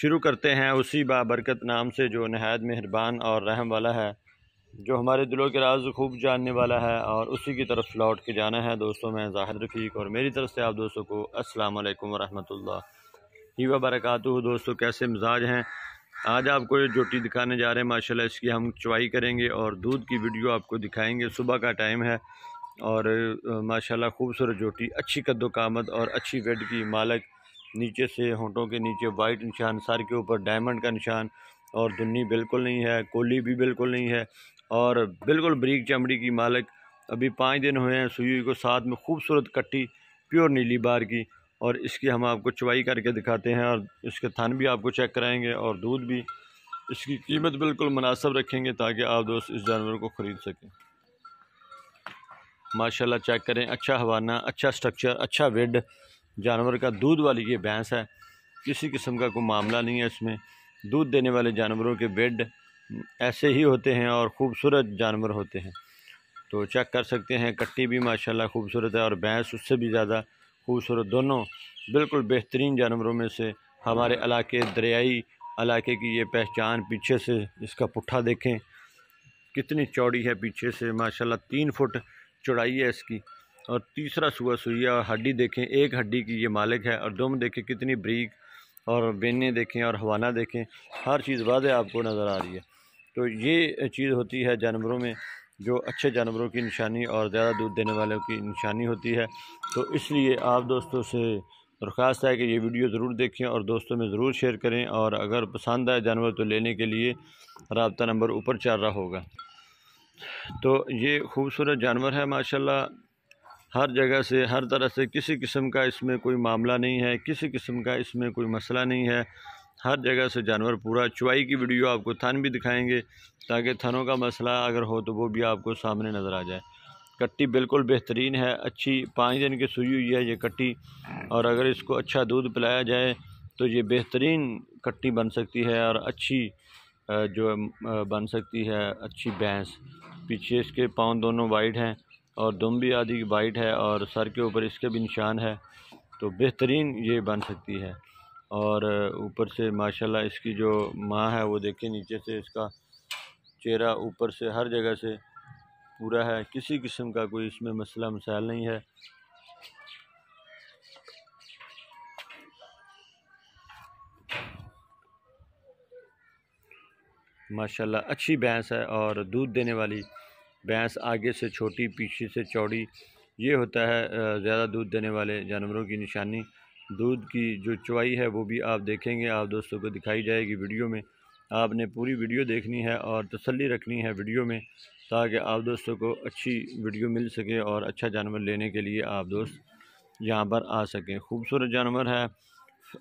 शुरू करते हैं उसी बाबरकत नाम से जो नहायत मेहरबान और रहम वाला है, जो हमारे दिलों के राज खूब जानने वाला है, और उसी की तरफ लौट के जाना है। दोस्तों, मैं ज़ाहिद रफ़ीक और मेरी तरफ से आप दोस्तों को अस्सलाम वालेकुम वरहमतुल्लाहि व बरकातुहू। दोस्तों, कैसे मिजाज हैं? आज आपको ये जोटी दिखाने जा रहे हैं। माशाल्लाह इसकी हम चवाई करेंगे और दूध की वीडियो आपको दिखाएंगे। सुबह का टाइम है और माशाल्लाह खूबसूरत जोटी, अच्छी कद्दो कामत और अच्छी वेट की मालक। नीचे से होंठों के नीचे वाइट निशान, सर के ऊपर डायमंड का निशान, और दुन्नी बिल्कुल नहीं है, कोली भी बिल्कुल नहीं है, और बिल्कुल बरीक चमड़ी की मालक। अभी 5 दिन हुए हैं सुई को, साथ में खूबसूरत कट्टी प्योर नीली बार की। और इसकी हम आपको चवाई करके दिखाते हैं और इसके थन भी आपको चेक कराएंगे और दूध भी। इसकी कीमत बिल्कुल मुनासिब रखेंगे ताकि आप दोस्त इस जानवर को ख़रीद सकें। माशाल्लाह चेक करें, अच्छा हवाना, अच्छा स्ट्रक्चर, अच्छा वेड जानवर का। दूध वाली ये भैंस है, किसी किस्म का कोई मामला नहीं है इसमें। दूध देने वाले जानवरों के वेड ऐसे ही होते हैं और ख़ूबसूरत जानवर होते हैं। तो चेक कर सकते हैं, कट्टी भी माशाल्लाह खूबसूरत है और भैंस उससे भी ज़्यादा खूबसूरत। दोनों बिल्कुल बेहतरीन जानवरों में से हमारे इलाके, दरियाई इलाके की ये पहचान। पीछे से इसका पुट्ठा देखें कितनी चौड़ी है, पीछे से माशाल्लाह 3 फुट चौड़ाई है इसकी। और तीसरा सुआ सुई है, और हड्डी देखें, एक हड्डी की ये मालिक है। और दुम देखें कितनी बरीक, और बेने देखें और हवाना देखें, हर चीज़ वाज़ेह आपको नज़र आ रही है। तो ये चीज़ होती है जानवरों में, जो अच्छे जानवरों की निशानी और ज़्यादा दूध देने वालों की निशानी होती है। तो इसलिए आप दोस्तों से दरख्वास्त है कि ये वीडियो ज़रूर देखें और दोस्तों में ज़रूर शेयर करें। और अगर पसंद आए जानवर तो लेने के लिए राब्ता नंबर ऊपर चल रहा होगा। तो ये खूबसूरत जानवर है माशाल्लाह, हर जगह से, हर तरह से, किसी किस्म का इसमें कोई मामला नहीं है, किसी किस्म का इसमें कोई मसला नहीं है। हर जगह से जानवर पूरा। चुवाई की वीडियो आपको थन भी दिखाएंगे ताकि थनों का मसला अगर हो तो वो भी आपको सामने नज़र आ जाए। कट्टी बिल्कुल बेहतरीन है, अच्छी 5 दिन की सुई हुई है ये कट्टी। और अगर इसको अच्छा दूध पिलाया जाए तो ये बेहतरीन कट्टी बन सकती है और अच्छी जो बन सकती है अच्छी भैंस। पीछे इसके पाँव दोनों वाइट हैं और दुम भी आदि वाइट है, और सर के ऊपर इसके भी निशान है। तो बेहतरीन ये बन सकती है। और ऊपर से माशाल्लाह इसकी जो माँ है वो देखिए, नीचे से इसका चेहरा, ऊपर से हर जगह से पूरा है, किसी किस्म का कोई इसमें मसला मसाइल नहीं है। माशाल्लाह अच्छी भैंस है और दूध देने वाली भैंस। आगे से छोटी, पीछे से चौड़ी, ये होता है ज़्यादा दूध देने वाले जानवरों की निशानी। दूध की जो चवाई है वो भी आप देखेंगे, आप दोस्तों को दिखाई जाएगी वीडियो में। आपने पूरी वीडियो देखनी है और तसल्ली रखनी है वीडियो में, ताकि आप दोस्तों को अच्छी वीडियो मिल सके और अच्छा जानवर लेने के लिए आप दोस्त यहाँ पर आ सकें। खूबसूरत जानवर है,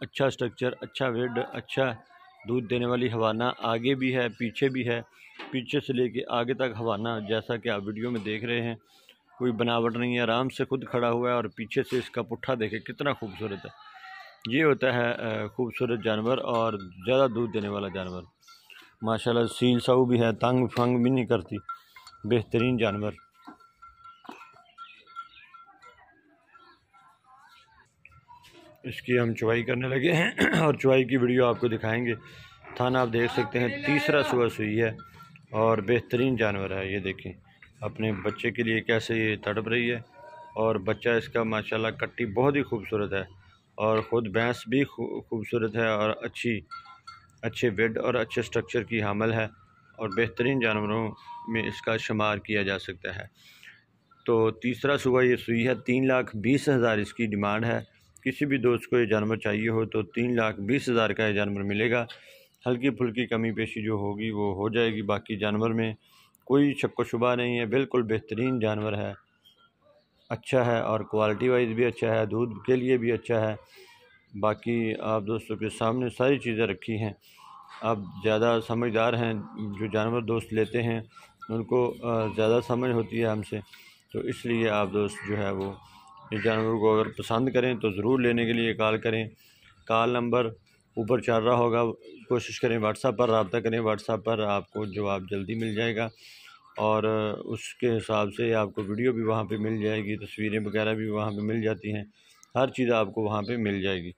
अच्छा स्ट्रक्चर, अच्छा वेट, अच्छा दूध देने वाली हवाना। आगे भी है, पीछे भी है, पीछे से लेके आगे तक हवाना, जैसा कि आप वीडियो में देख रहे हैं। कोई बनावट नहीं है, आराम से खुद खड़ा हुआ है। और पीछे से इसका पुट्ठा देखे कितना खूबसूरत है। ये होता है खूबसूरत जानवर और ज़्यादा दूध देने वाला जानवर। माशाल्लाह सील साऊ भी है, तंग फंग भी नहीं करती, बेहतरीन जानवर। इसकी हम चुवाई करने लगे हैं और चुवाई की वीडियो आपको दिखाएंगे। थाना आप देख सकते हैं, तीसरा सुबह सुई है और बेहतरीन जानवर है। ये देखें अपने बच्चे के लिए कैसे ये तड़प रही है। और बच्चा इसका माशाल्लाह कट्टी बहुत ही खूबसूरत है, और ख़ुद भैंस भी खूबसूरत है और अच्छे वेट और अच्छे स्ट्रक्चर की हामिल है, और बेहतरीन जानवरों में इसका शुमार किया जा सकता है। तो तीसरा सुबह ये सुई है। 3,20,000 इसकी डिमांड है। किसी भी दोस्त को ये जानवर चाहिए हो तो 3,20,000 का ये जानवर मिलेगा। हल्की फुल्की कमी पेशी जो होगी वो हो जाएगी, बाकी जानवर में कोई शक व शुबा नहीं है। बिल्कुल बेहतरीन जानवर है, अच्छा है और क्वालिटी वाइज भी अच्छा है, दूध के लिए भी अच्छा है। बाकी आप दोस्तों के सामने सारी चीज़ें रखी हैं। आप ज़्यादा समझदार हैं, जो जानवर दोस्त लेते हैं उनको ज़्यादा समझ होती है हमसे। तो इसलिए आप दोस्त जो है वो इस जानवर को अगर पसंद करें तो ज़रूर लेने के लिए कॉल करें। कॉल नंबर ऊपर चल रहा होगा, कोशिश करें व्हाट्सएप पर रब्ता करें। व्हाट्सएप पर आपको जवाब जल्दी मिल जाएगा, और उसके हिसाब से आपको वीडियो भी वहाँ पे मिल जाएगी, तस्वीरें वगैरह भी वहाँ पे मिल जाती हैं, हर चीज़ आपको वहाँ पे मिल जाएगी।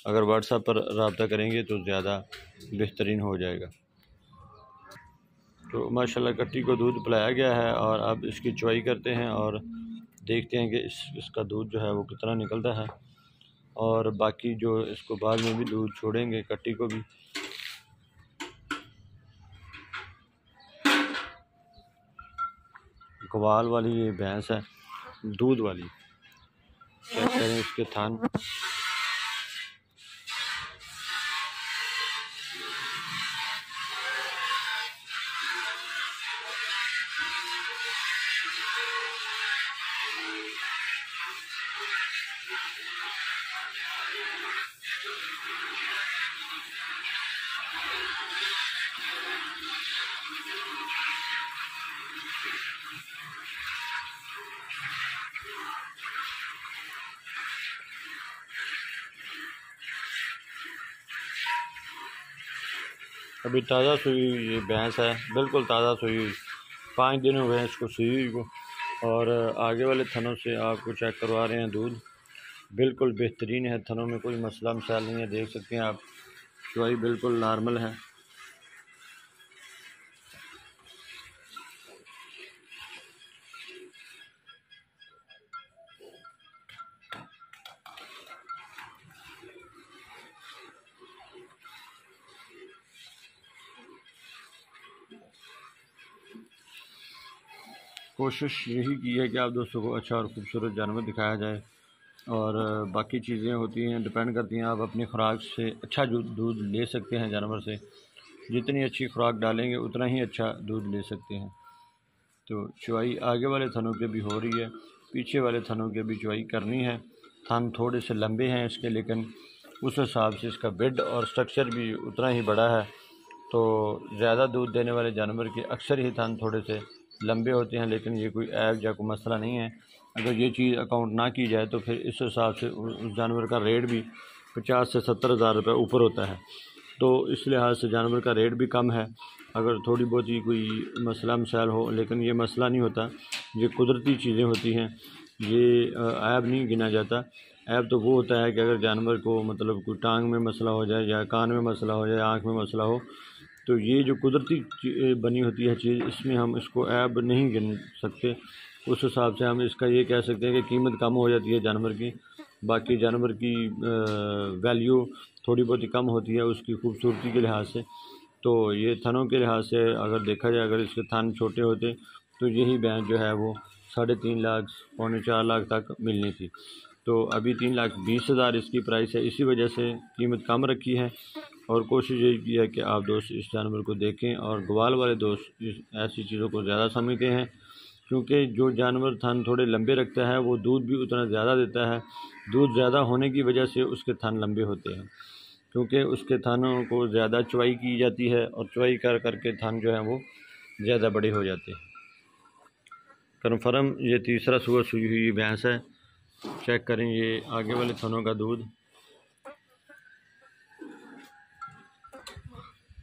अगर व्हाट्सएप पर रब्ता करेंगे तो ज़्यादा बेहतरीन हो जाएगा। तो माशाल्लाह कट्टी को दूध पिलाया गया है और अब इसकी चुवाई करते हैं और देखते हैं कि इसका दूध जो है वो कितना निकलता है, और बाकी जो इसको बाद में भी दूध छोड़ेंगे कट्टी को भी। ग्वाल वाली ये भैंस है, दूध वाली। चेक करें इसके थान। अभी ताज़ा सुई ये भैंस है, बिल्कुल ताज़ा सुई हुई, 5 दिन हुए हैं इसको सुई हुई को। और आगे वाले थनों से आपको चेक करवा रहे हैं दूध, बिल्कुल बेहतरीन है, थनों में कोई मसला मसाल नहीं है, देख सकते हैं आप, चुवाई बिल्कुल नॉर्मल है। कोशिश यही की है कि आप दोस्तों को अच्छा और ख़ूबसूरत जानवर दिखाया जाए, और बाकी चीज़ें होती हैं, डिपेंड करती हैं, आप अपनी खुराक से अच्छा दूध ले सकते हैं जानवर से। जितनी अच्छी खुराक डालेंगे उतना ही अच्छा दूध ले सकते हैं। तो चुवाई आगे वाले थनों के भी हो रही है, पीछे वाले थनों के भी चुवाई करनी है। थन थोड़े से लंबे हैं इसके, लेकिन उस हिसाब से इसका बेड और स्ट्रक्चर भी उतना ही बड़ा है। तो ज़्यादा दूध देने वाले जानवर के अक्सर ही थन थोड़े से लंबे होते हैं, लेकिन ये कोई ऐब या कोई मसला नहीं है। अगर ये चीज़ अकाउंट ना की जाए तो फिर इस हिसाब से उस जानवर का रेट भी 50 से 70 हज़ार रुपये ऊपर होता है। तो इस लिहाज से जानवर का रेट भी कम है, अगर थोड़ी बहुत ही कोई मसला मसाइल हो। लेकिन ये मसला नहीं होता, ये कुदरती चीज़ें होती हैं, ये ऐब नहीं गिना जाता। ऐब तो वो होता है कि अगर जानवर को मतलब कोई टांग में मसला हो जाए, या कान में मसला हो जाए, आँख में मसला हो, तो ये जो कुदरती बनी होती है चीज़, इसमें हम इसको ऐब नहीं गिन सकते। उस हिसाब से हम इसका ये कह सकते हैं कि कीमत कम हो जाती है जानवर की, बाकी जानवर की वैल्यू थोड़ी बहुत ही कम होती है उसकी खूबसूरती के लिहाज से। तो ये थनों के लिहाज से अगर देखा जाए, अगर इसके थन छोटे होते तो यही भैंस जो है वो 3.5 लाख पौने 4 लाख तक मिलनी थी। तो अभी 3,20,000 इसकी प्राइस है, इसी वजह से कीमत कम रखी है। और कोशिश यही की है कि आप दोस्त इस जानवर को देखें, और ग्वाल वाले दोस्त ऐसी चीज़ों को ज़्यादा समझते हैं, क्योंकि जो जानवर थन थोड़े लंबे रखता है वो दूध भी उतना ज़्यादा देता है। दूध ज़्यादा होने की वजह से उसके थन लंबे होते हैं, क्योंकि उसके थनों को ज़्यादा चुवाई की जाती है, और चुवाई कर करके थन जो हैं वो ज़्यादा बड़े हो जाते हैं। कन्फर्म ये तीसरा सूअर सुई हुई भैंस है। चेक करें ये आगे वाले थनों का दूध,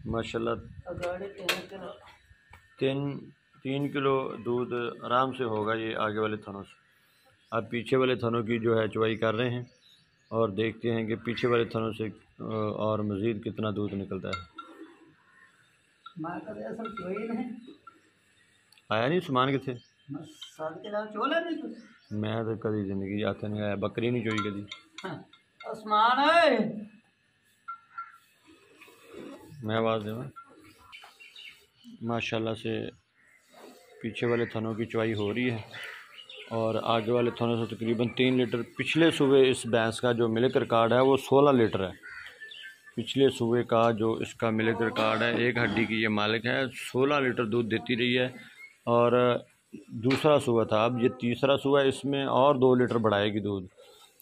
माशाल्लाह 3 किलो दूध आराम से होगा ये आगे वाले थनों से। अब पीछे वाले थनों की जो है चुवाई कर रहे हैं, और देखते हैं कि पीछे वाले थनों से और मज़ीद कितना दूध निकलता है। आया नहीं सामान कितने मैं तो कभी जिंदगी हाथ नहीं आया, बकरी नहीं चोई कभी। मैं आवाज़ देवा। माशाल्लाह से पीछे वाले थनों की चुवाई हो रही है, और आगे वाले थनों से तकरीबन 3 लीटर। पिछले सूबे इस भैंस का जो मिल्क रिकॉर्ड है वो 16 लीटर है। पिछले सूबे का जो इसका मिल्क रिकॉर्ड है, एक हड्डी की ये मालिक है, 16 लीटर दूध देती रही है। और दूसरा सूबा था, अब ये तीसरा सूबा, इसमें और 2 लीटर बढ़ाएगी दूध,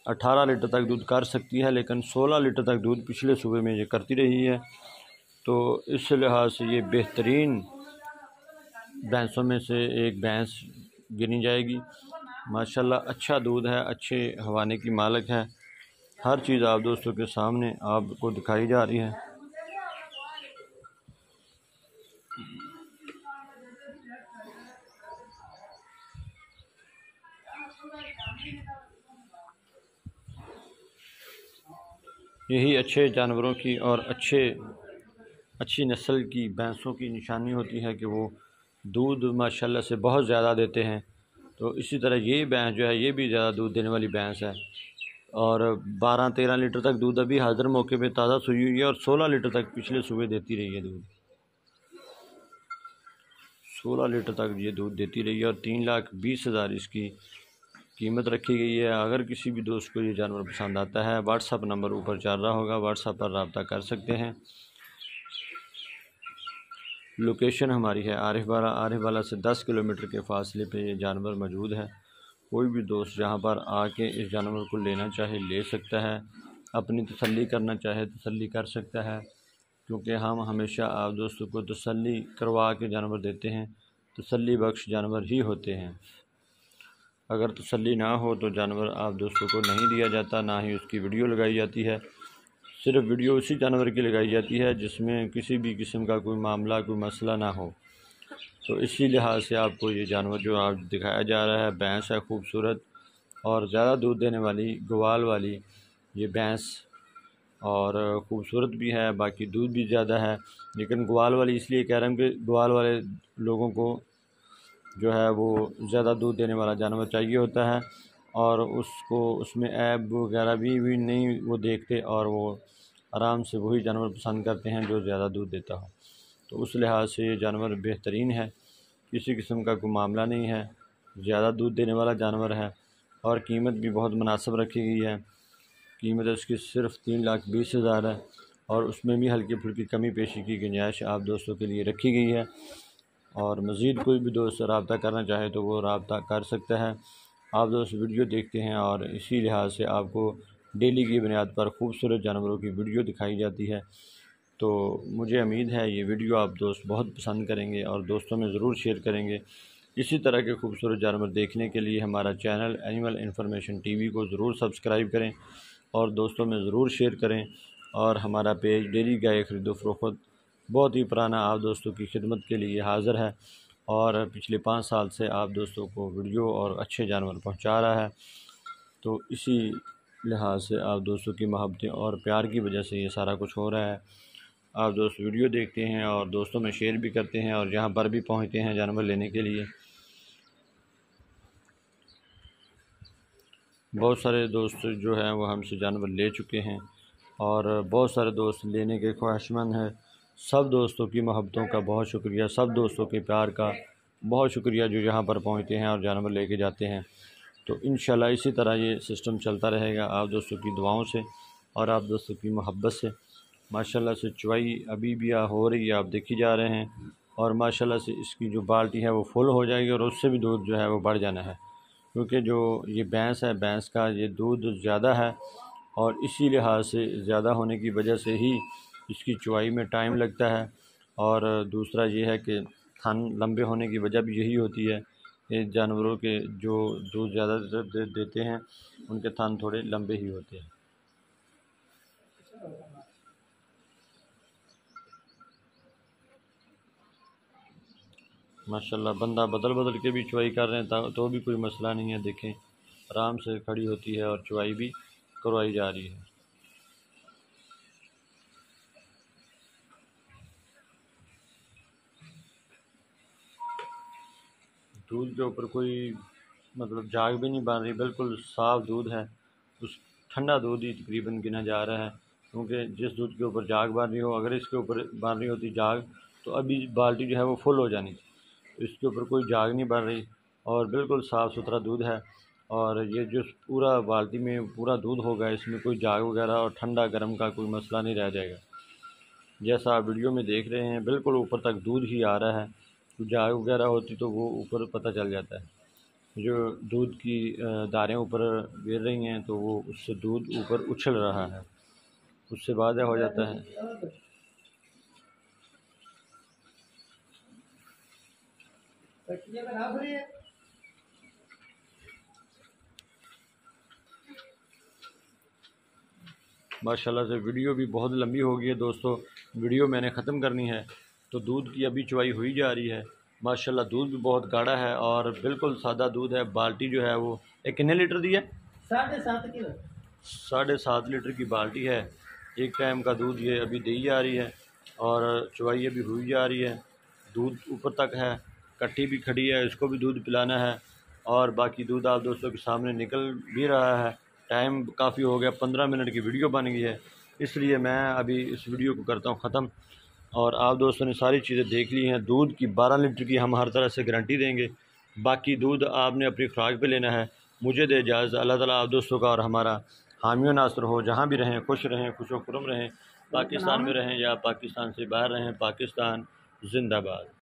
18 लीटर तक दूध कर सकती है, लेकिन 16 लीटर तक दूध पिछले सूबे में ये करती रही है। तो इस लिहाज से ये बेहतरीन भैंसों में से एक भैंस गिनी जाएगी। माशाल्लाह अच्छा दूध है, अच्छे हवाने की मालिक है, हर चीज़ आप दोस्तों के सामने आपको दिखाई जा रही है। यही अच्छे जानवरों की और अच्छी नस्ल की भैंसों की निशानी होती है कि वो दूध माशाल्लाह से बहुत ज़्यादा देते हैं। तो इसी तरह ये भैंस जो है ये भी ज़्यादा दूध देने वाली भैंस है और 12-13 लीटर तक दूध अभी हाजिर मौके पे ताज़ा सुई हुई है और 16 लीटर तक पिछले सुबह देती रही है दूध। 16 लीटर तक ये दूध देती रही है और 3,20,000 इसकी कीमत रखी गई है। अगर किसी भी दोस्त को ये जानवर पसंद आता है, व्हाट्सअप नंबर ऊपर चल रहा होगा, व्हाट्सअप पर रब्ता कर सकते हैं। लोकेशन हमारी है आरिफवाला से 10 किलोमीटर के फासले पे ये जानवर मौजूद है। कोई भी दोस्त जहाँ पर आके इस जानवर को लेना चाहे ले सकता है, अपनी तसल्ली करना चाहे तसल्ली कर सकता है, क्योंकि हम हमेशा आप दोस्तों को तसल्ली करवा के जानवर देते हैं। तसल्ली बख्श जानवर ही होते हैं। अगर तसल्ली ना हो तो जानवर आप दोस्तों को नहीं दिया जाता, ना ही उसकी वीडियो लगाई जाती है। सिर्फ वीडियो उसी जानवर की लगाई जाती है जिसमें किसी भी किस्म का कोई मामला कोई मसला ना हो। तो इसी लिहाज से आपको ये जानवर जो आज दिखाया जा रहा है, भैंस है खूबसूरत और ज़्यादा दूध देने वाली ग्वाल वाली ये भैंस, और ख़ूबसूरत भी है, बाकी दूध भी ज़्यादा है। लेकिन ग्वाल वाली इसलिए कह रहा हूँ कि ग्वाल वाले लोगों को जो है वो ज़्यादा दूध देने वाला जानवर चाहिए होता है और उसको उसमें ऐब वगैरह भी नहीं वो देखते और वो आराम से वही जानवर पसंद करते हैं जो ज़्यादा दूध देता हो। तो उस लिहाज से ये जानवर बेहतरीन है, किसी किस्म का कोई मामला नहीं है, ज़्यादा दूध देने वाला जानवर है और कीमत भी बहुत मुनासिब रखी गई है। कीमत इसकी सिर्फ 3,20,000 है और उसमें भी हल्की फुल्की कमी पेशी की गुंजाइश आप दोस्तों के लिए रखी गई है। और मज़ीद कोई भी दोस्त रब्ता करना चाहे तो वो रब्ता कर सकता है। आप दोस्त वीडियो देखते हैं और इसी लिहाज से आपको डेली की बुनियाद पर खूबसूरत जानवरों की वीडियो दिखाई जाती है। तो मुझे उम्मीद है ये वीडियो आप दोस्त बहुत पसंद करेंगे और दोस्तों में ज़रूर शेयर करेंगे। इसी तरह के खूबसूरत जानवर देखने के लिए हमारा चैनल एनिमल इन्फॉर्मेशन टीवी को ज़रूर सब्सक्राइब करें और दोस्तों में ज़रूर शेयर करें। और हमारा पेज डेली गाय खरीदो फरोख्त बहुत ही पुराना आप दोस्तों की खिदमत के लिए हाज़िर है और पिछले 5 साल से आप दोस्तों को वीडियो और अच्छे जानवर पहुंचा रहा है। तो इसी लिहाज से आप दोस्तों की मोहब्बतें और प्यार की वजह से ये सारा कुछ हो रहा है। आप दोस्त वीडियो देखते हैं और दोस्तों में शेयर भी करते हैं और जहाँ पर भी पहुँचते हैं जानवर लेने के लिए। बहुत सारे दोस्त जो हैं वो हमसे जानवर ले चुके हैं और बहुत सारे दोस्त लेने के ख्वाहिशमंद हैं। सब दोस्तों की मोहब्बतों का बहुत शुक्रिया, सब दोस्तों के प्यार का बहुत शुक्रिया जो यहाँ पर पहुँचते हैं और जानवर लेके जाते हैं। तो इंशाल्लाह इसी तरह ये सिस्टम चलता रहेगा आप दोस्तों की दुआओं से और आप दोस्तों की मोहब्बत से। माशाल्लाह से चुवाई अभी भी हो रही है, आप देखी जा रहे हैं और माशाल्लाह से इसकी जो बाल्टी है वो फुल हो जाएगी और उससे भी दूध जो है वो बढ़ जाना है, क्योंकि जो ये भैंस है भैंस का ये दूध ज़्यादा है और इसी लिहाज से ज़्यादा होने की वजह से ही इसकी चुवाई में टाइम लगता है। और दूसरा ये है कि थन लंबे होने की वजह भी यही होती है कि जानवरों के जो दूध ज़्यादा देते हैं उनके थन थोड़े लंबे ही होते हैं। माशाल्लाह बंदा बदल बदल के भी चुवाई कर रहे हैं तो भी कोई मसला नहीं है। देखें आराम से खड़ी होती है और चुवाई भी करवाई जा रही है। दूध के ऊपर कोई मतलब झाग भी नहीं बन रही, बिल्कुल साफ़ दूध है। उस ठंडा दूध ही तकरीबन गिना जा रहा है, क्योंकि जिस दूध के ऊपर झाग बन रही हो, अगर इसके ऊपर बन रही होती झाग तो अभी बाल्टी जो है वो फुल हो जानी थी। तो इसके ऊपर कोई झाग नहीं बन रही और बिल्कुल साफ़ सुथरा दूध है। और ये जो पूरा बाल्टी में पूरा दूध होगा, इसमें कोई झाग वगैरह और ठंडा गर्म का कोई मसला नहीं रह जाएगा। जैसा आप वीडियो में देख रहे हैं बिल्कुल ऊपर तक दूध ही आ रहा है। तो झाग वगैरह होती तो वो ऊपर पता चल जाता है। जो दूध की धारें ऊपर गिर रही हैं तो वो उससे दूध ऊपर उछल रहा है, उससे वाज़ेह हो जाता है। माशाल्लाह से वीडियो भी बहुत लंबी हो गई है दोस्तों, वीडियो मैंने ख़त्म करनी है। तो दूध की अभी चुवाई हुई जा रही है। माशाल्लाह दूध भी बहुत गाढ़ा है और बिल्कुल सादा दूध है। बाल्टी जो है वो कितने लीटर दी है? 7.5 लीटर की बाल्टी है एक टाइम का दूध ये अभी दी जा रही है और चवाई अभी हुई जा रही है। दूध ऊपर तक है, कट्टी भी खड़ी है, इसको भी दूध पिलाना है और बाकी दूध आप दोस्तों के सामने निकल भी रहा है। टाइम काफ़ी हो गया, 15 मिनट की वीडियो बन गई है, इसलिए मैं अभी इस वीडियो को करता हूँ ख़त्म। और आप दोस्तों ने सारी चीज़ें देख ली हैं। दूध की 12 लीटर की हम हर तरह से गारंटी देंगे। बाकी दूध आपने अपनी खुराक पे लेना है। मुझे दे इजाज़त। अल्लाह ताला आप दोस्तों का और हमारा हामी और नासर हो। जहाँ भी रहें खुश रहें, खुशो खुरम रहें, पाकिस्तान में रहें या पाकिस्तान से बाहर रहें। पाकिस्तान जिंदाबाद।